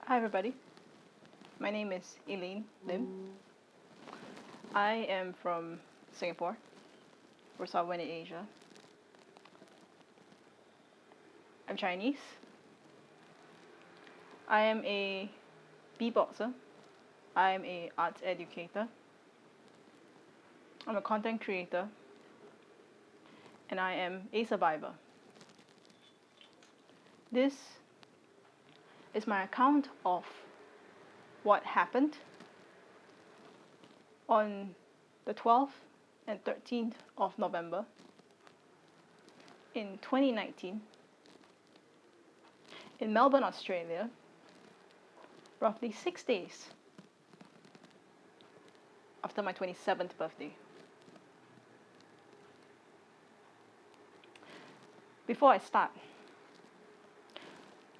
Hi everybody, my name is Elaine Lim. I am from Singapore, we're somewhere in Asia. I'm Chinese. I am a beatboxer. I am a arts educator. I'm a content creator. And I am a survivor. This is my account of what happened on the 12th and 13th of November in 2019 in Melbourne, Australia, roughly 6 days after my 27th birthday. Before I start,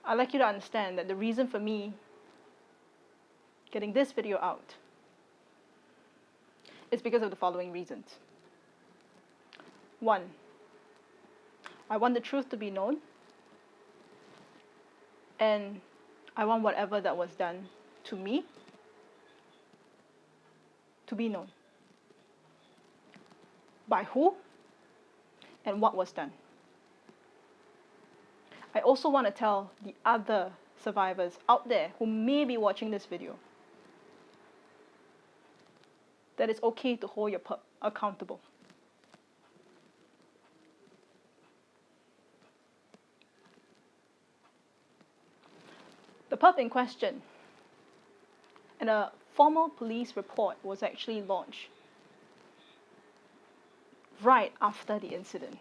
I'd like you to understand that the reason for me getting this video out is because of the following reasons. 1, I want the truth to be known, and I want whatever that was done to me to be known. By who and what was done. I also want to tell the other survivors out there who may be watching this video that it's okay to hold your pup accountable. The pup in question and a formal police report was actually launched right after the incident.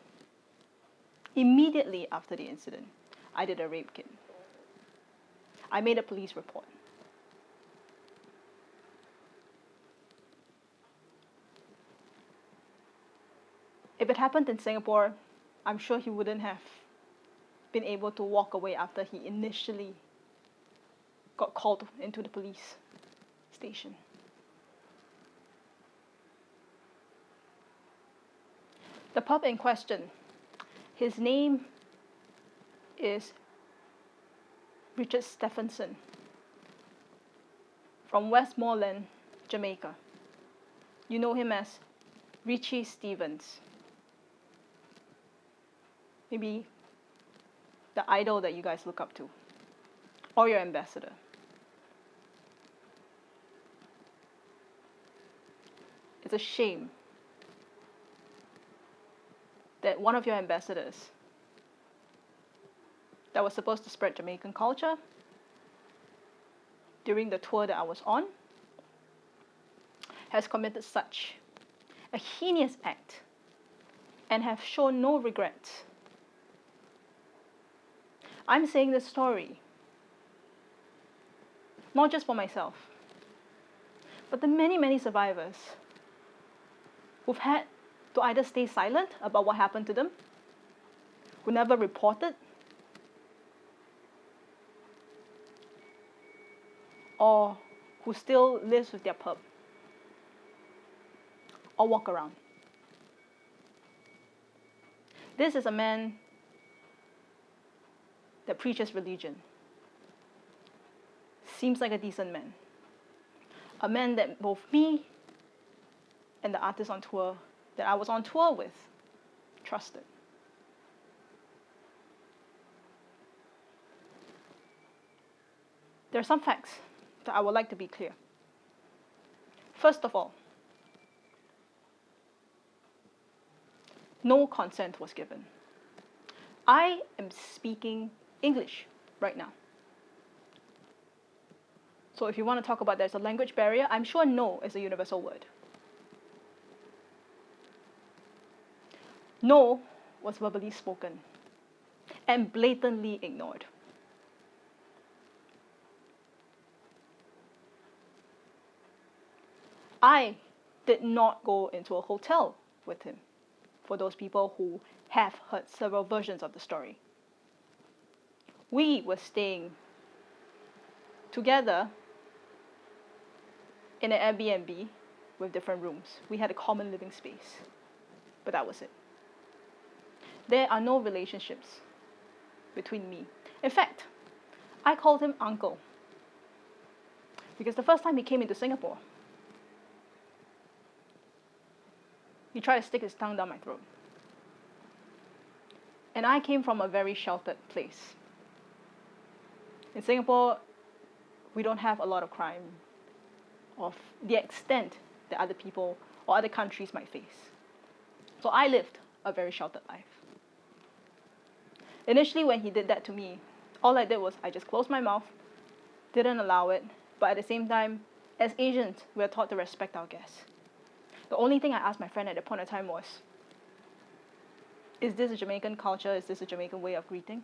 Immediately after the incident, I did a rape kit. I made a police report. If it happened in Singapore, I'm sure he wouldn't have been able to walk away after he initially got called into the police station. The pup in question, his name is Richie Stephens from Westmoreland, Jamaica. You know him as Richie Stephens. Maybe the idol that you guys look up to, or your ambassador. It's a shame that one of your ambassadors that was supposed to spread Jamaican culture during the tour that I was on has committed such a heinous act and have shown no regrets. I'm saying this story not just for myself, but the many, many survivors who've had to either stay silent about what happened to them, who never reported, or who still lives with their pup, or walk around. This is a man that preaches religion. Seems like a decent man. A man that both me and the artist on tour that I was on tour with trusted. There are some facts that I would like to be clear. First of all, no consent was given. I am speaking English right now. So if you want to talk about there's a language barrier, I'm sure no is a universal word. No was verbally spoken and blatantly ignored. I did not go into a hotel with him, for those people who have heard several versions of the story. We were staying together in an Airbnb with different rooms. We had a common living space, but that was it. There are no relationships between me. In fact, I called him uncle Because the first time he came into Singapore, he tried to stick his tongue down my throat. And I came from a very sheltered place. In Singapore, we don't have a lot of crime of the extent that other people or other countries might face. So I lived a very sheltered life. Initially, when he did that to me, all I did was I just closed my mouth, didn't allow it, but at the same time, as Asians, we're taught to respect our guests. The only thing I asked my friend at that point in time was, is this a Jamaican culture? Is this a Jamaican way of greeting?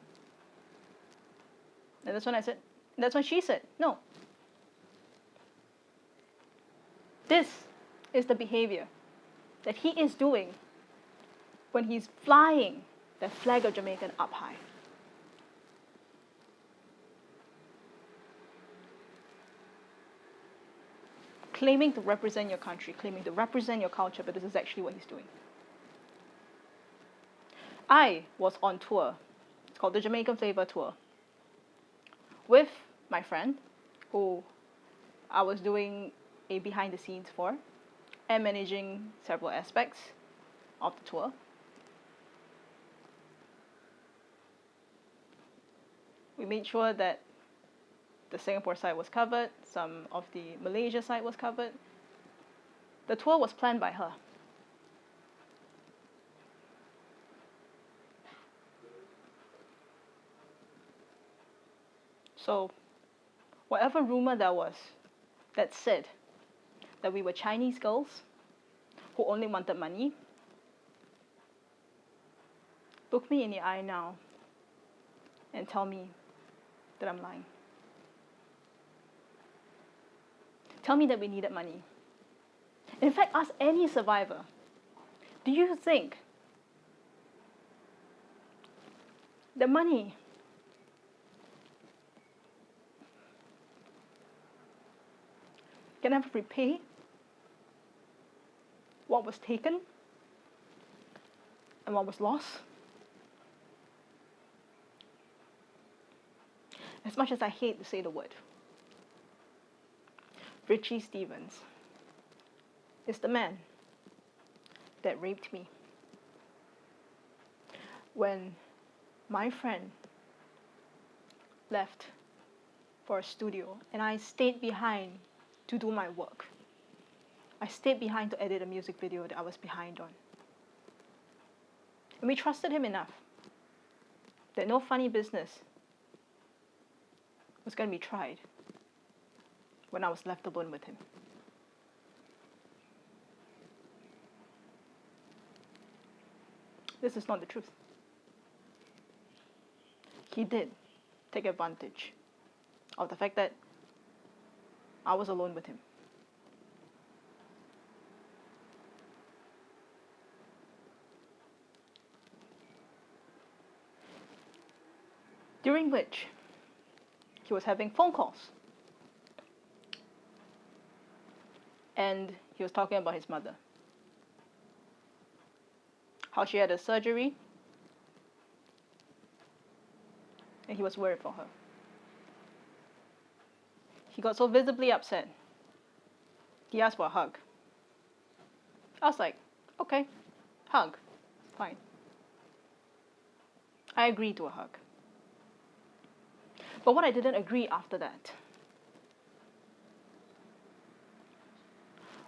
And that's when she said, no. This is the behavior that he is doing when he's flying the flag of Jamaican up high. Claiming to represent your country, claiming to represent your culture, but this is actually what he's doing. I was on tour. It's called the Jamaican Flava Tour, with my friend, who I was doing a behind the scenes for, and managing several aspects of the tour. We made sure that the Singapore side was covered, some of the Malaysia side was covered. The tour was planned by her. So, whatever rumor there was that said that we were Chinese girls who only wanted money, look me in the eye now and tell me that I'm lying. Tell me that we needed money. In fact, ask any survivor, do you think the money can ever repay what was taken and what was lost? As much as I hate to say the word, Richie Stephens is the man that raped me. When my friend left for a studio and I stayed behind to do my work. I stayed behind to edit a music video that I was behind on. And we trusted him enough that no funny business was going to be tried when I was left alone with him. This is not the truth. He did take advantage of the fact that I was alone with him. During which he was having phone calls. And he was talking about his mother. How she had a surgery. And he was worried for her. He got so visibly upset. He asked for a hug. I was like, okay, hug, fine. I agreed to a hug. But what I didn't agree after that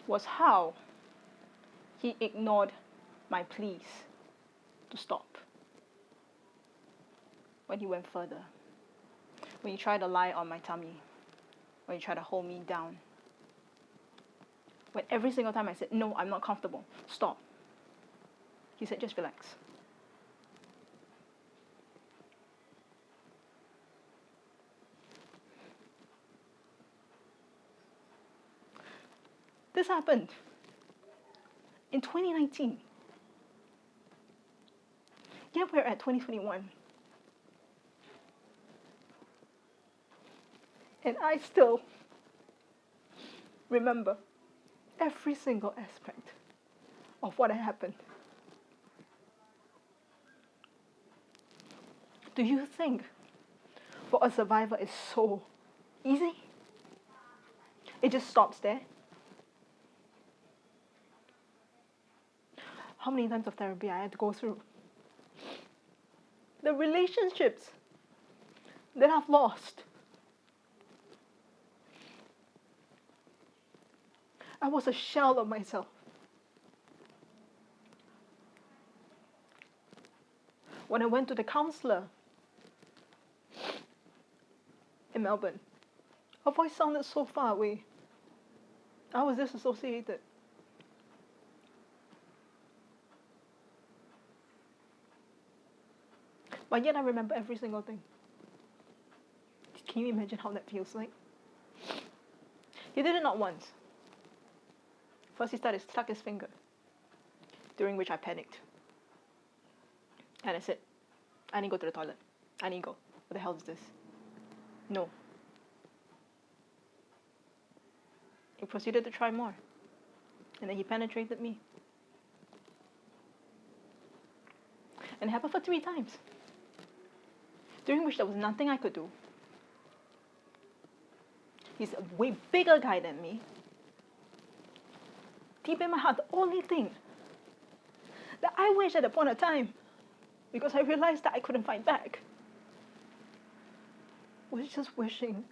was how he ignored my pleas to stop. When he went further. When he tried to lie on my tummy. When he tried to hold me down. When every single time I said, no, I'm not comfortable, stop. He said, just relax. This happened in 2019. Yet we're at 2021. And I still remember every single aspect of what had happened. Do you think for a survivor is so easy? It just stops there. How many times of therapy I had to go through? The relationships that I've lost. I was a shell of myself. When I went to the counselor in Melbourne, her voice sounded so far away. I was disassociated. But yet I remember every single thing. Can you imagine how that feels like? He did it not once. First he started to stuck his finger, during which I panicked. And I said, I need to go to the toilet. I need to go. What the hell is this? No. He proceeded to try more. And then he penetrated me. And it happened for 3 times. During which there was nothing I could do. He's a way bigger guy than me. Deep in my heart, the only thing that I wish at that point of time, because I realized that I couldn't fight back, was just wishing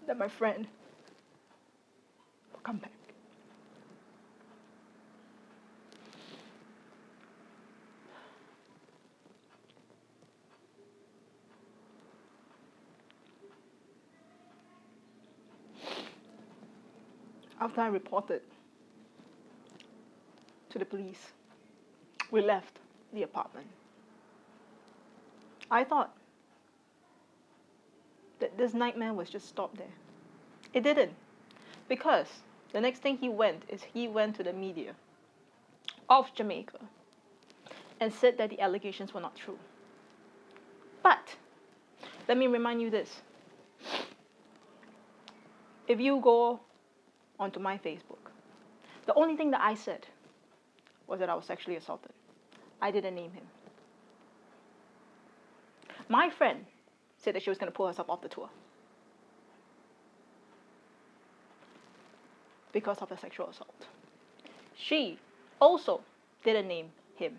that my friend would come back. After I reported to the police, we left the apartment. I thought that this nightmare was just stopped there. It didn't, because the next thing he went to the media of Jamaica and said that the allegations were not true. But let me remind you this. If you go onto my Facebook, the only thing that I said was that I was sexually assaulted. I didn't name him. My friend said that she was going to pull herself off the tour because of the sexual assault. She also didn't name him.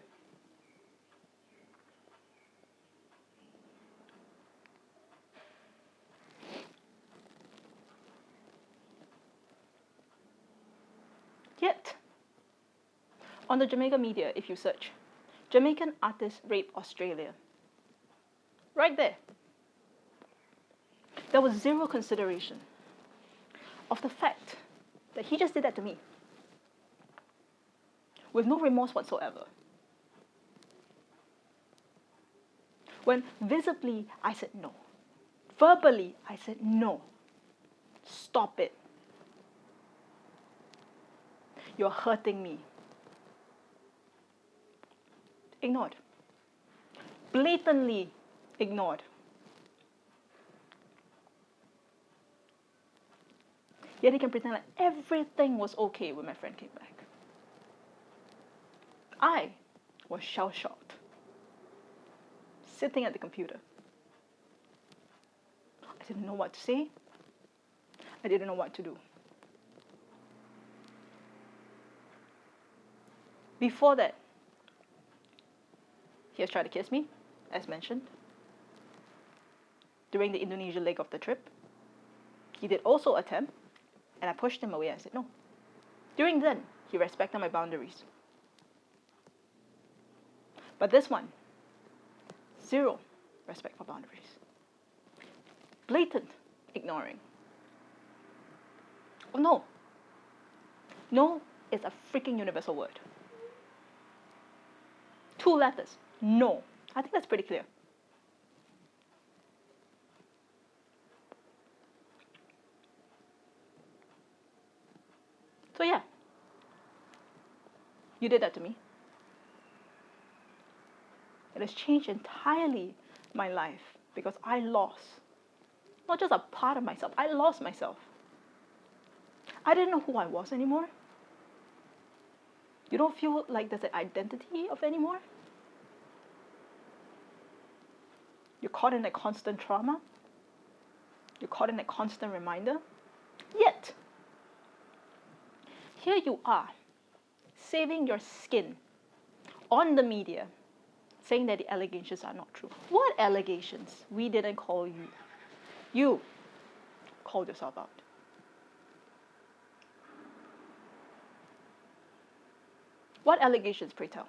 Yet, on the Jamaican media, if you search, Jamaican artist rape Australia, right there was zero consideration of the fact that he just did that to me, with no remorse whatsoever. When visibly I said no, verbally I said no, stop it. You're hurting me. Ignored. Blatantly ignored. Yet he can pretend like everything was okay when my friend came back. I was shell-shocked, sitting at the computer. I didn't know what to say. I didn't know what to do. Before that, he has tried to kiss me, as mentioned. During the Indonesia leg of the trip, he did also attempt, and I pushed him away. I said no. During then, he respected my boundaries. But this one, zero respect for boundaries. Blatant ignoring. Oh no. No is a freaking universal word. 2 letters. No. I think that's pretty clear. So yeah. You did that to me. It has changed entirely my life because I lost not just a part of myself, I lost myself. I didn't know who I was anymore. You don't feel like there's an identity of anymore? You're caught in that constant trauma. You're caught in that constant reminder. Yet, here you are, saving your skin on the media, saying that the allegations are not true. What allegations? We didn't call you. You called yourself out. What allegations, pray tell?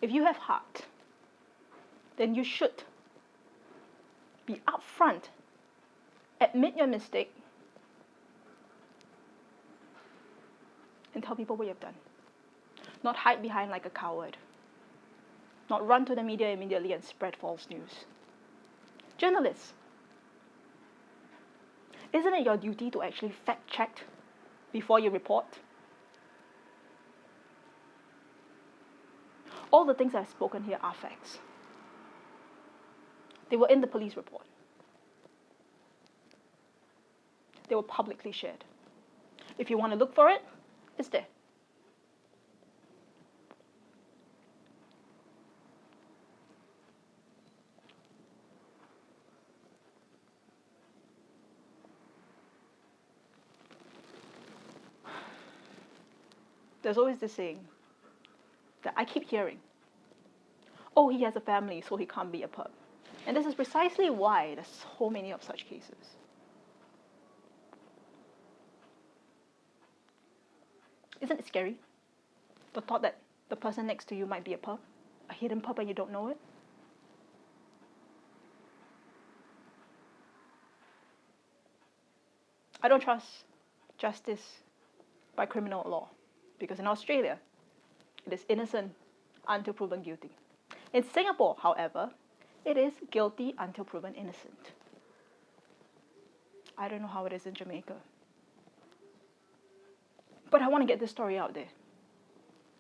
If you have heart, then you should be upfront, admit your mistake, and tell people what you've done. Not hide behind like a coward. Not run to the media immediately and spread false news. Journalists, isn't it your duty to actually fact check before you report? All the things I've spoken here are facts. They were in the police report. They were publicly shared. If you want to look for it, it's there. There's always this saying that I keep hearing. Oh, he has a family, so he can't be a perp. And this is precisely why there's so many of such cases. Isn't it scary? The thought that the person next to you might be a perp, a hidden perp, and you don't know it? I don't trust justice by criminal law, because in Australia, it is innocent until proven guilty. In Singapore, however, it is guilty until proven innocent. I don't know how it is in Jamaica. But I want to get this story out there.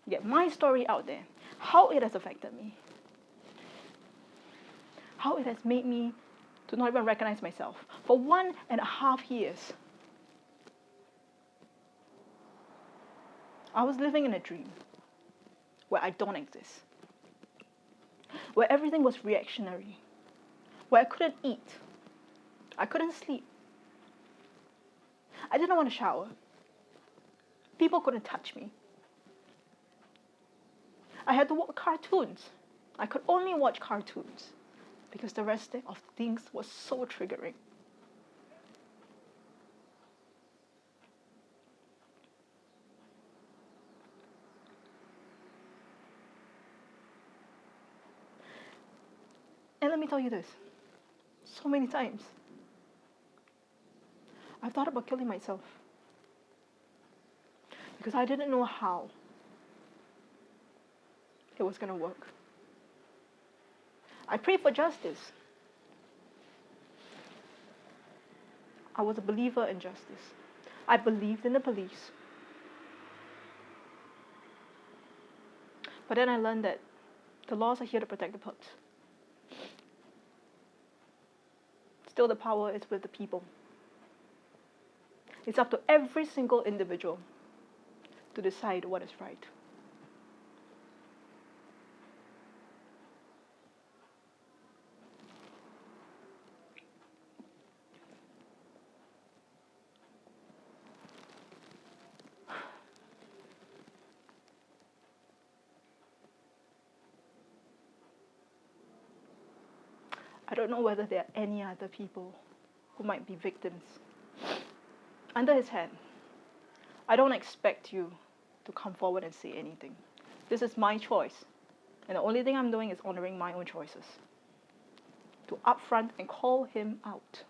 Get my story out there. How it has affected me. How it has made me to not even recognize myself. For 1.5 years, I was living in a dream where I don't exist. Where everything was reactionary. Where I couldn't eat. I couldn't sleep. I didn't want to shower. People couldn't touch me. I had to watch cartoons. I could only watch cartoons because the rest of things was so triggering. And let me tell you this, so many times, I've thought about killing myself because I didn't know how it was going to work. I prayed for justice. I was a believer in justice. I believed in the police. But then I learned that the laws are here to protect the perps. Still, the power is with the people. It's up to every single individual to decide what is right. I don't know whether there are any other people who might be victims. Under his hand, I don't expect you to come forward and say anything. This is my choice. And the only thing I'm doing is honoring my own choices. To upfront and call him out.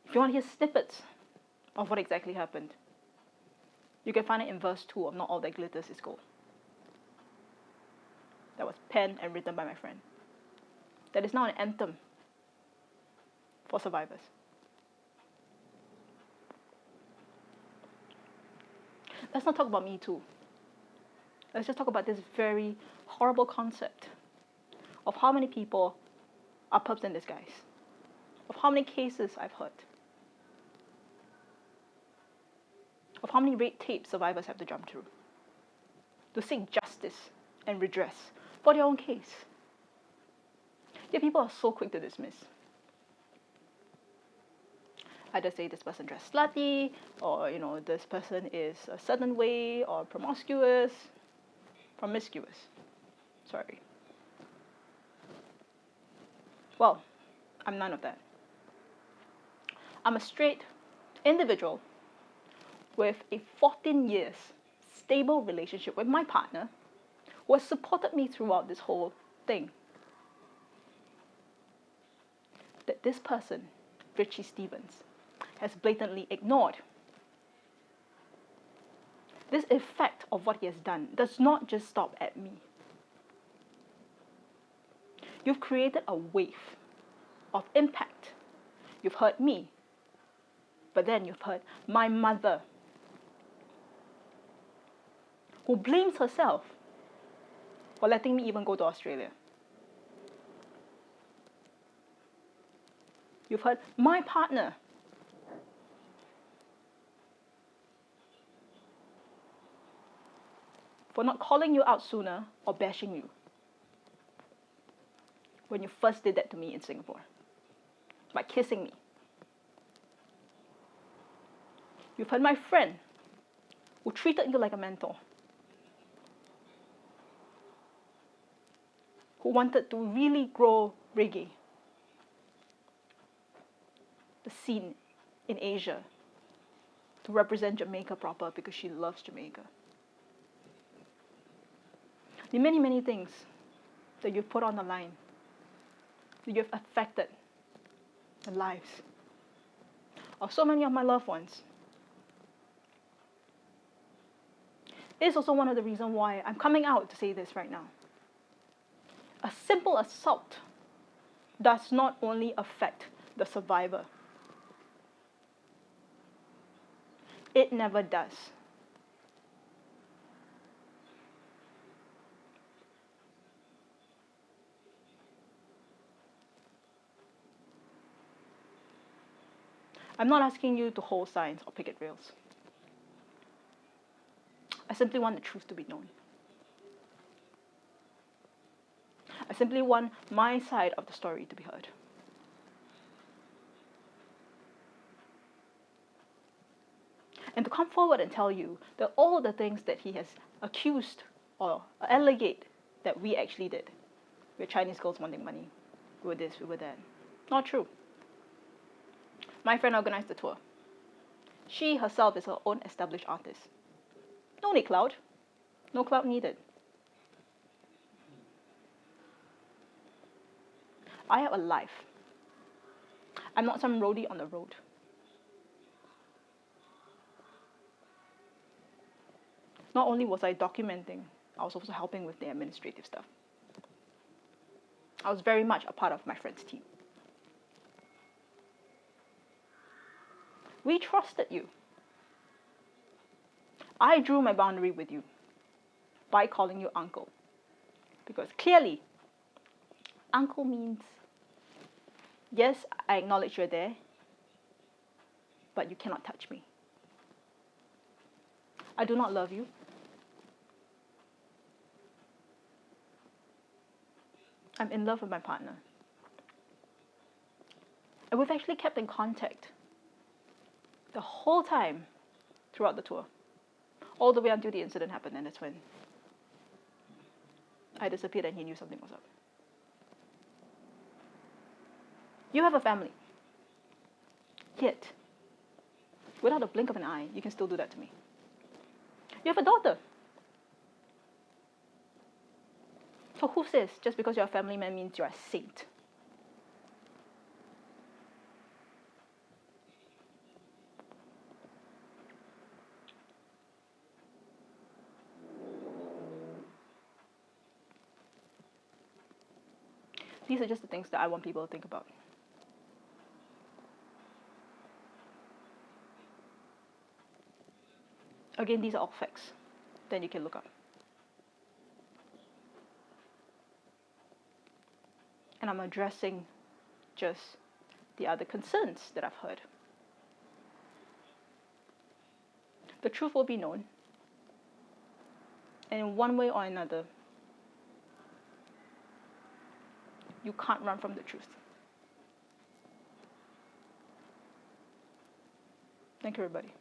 If you want to hear snippets of what exactly happened, you can find it in verse 2 of Not All That Glitters Is Gold. That was penned and written by my friend. That is now an anthem for survivors. Let's not talk about Me Too. Let's just talk about this very horrible concept of how many people are perps in disguise. Of how many cases I've heard. of how many red tape survivors have to jump through to seek justice and redress for their own case. Yet people are so quick to dismiss. Either say this person dressed slutty, or this person is a certain way, or promiscuous. Sorry. Well, I'm none of that. I'm a straight individual with a 14 years stable relationship with my partner who has supported me throughout this whole thing. That this person, Richie Stephens, has blatantly ignored. This effect of what he has done does not just stop at me. You've created a wave of impact. You've hurt me, but then you've hurt my mother, who blames herself for letting me even go to Australia. You've hurt my partner, for not calling you out sooner or bashing you when you first did that to me in Singapore, by kissing me. You've hurt my friend, who treated you like a mentor, who wanted to really grow reggae, the scene in Asia, to represent Jamaica proper because she loves Jamaica. The many, many things that you've put on the line, that you've affected the lives of so many of my loved ones. It is also one of the reasons why I'm coming out to say this right now. A simple assault does not only affect the survivor. It never does. I'm not asking you to hold signs or picket rails. I simply want the truth to be known. I simply want my side of the story to be heard. And to come forward and tell you that all the things that he has accused or alleged that we actually did. We're Chinese girls wanting money. We were this, we were that. Not true. My friend organized the tour. She herself is her own established artist. No need clout. No clout needed. I have a life. I'm not some roadie on the road. Not only was I documenting, I was also helping with the administrative stuff. I was very much a part of my friend's team. We trusted you. I drew my boundary with you by calling you uncle. Because clearly, uncle means, yes, I acknowledge you're there, but you cannot touch me. I do not love you. I'm in love with my partner. And we've actually kept in contact the whole time throughout the tour. All the way until the incident happened, and that's when I disappeared and he knew something was up. You have a family. Yet, without a blink of an eye, you can still do that to me. You have a daughter. So who says just because you're a family man means you're a saint? These are just the things that I want people to think about. Again, these are all facts. Then you can look up. And I'm addressing just the other concerns that I've heard. The truth will be known. And in one way or another, you can't run from the truth. Thank you, everybody.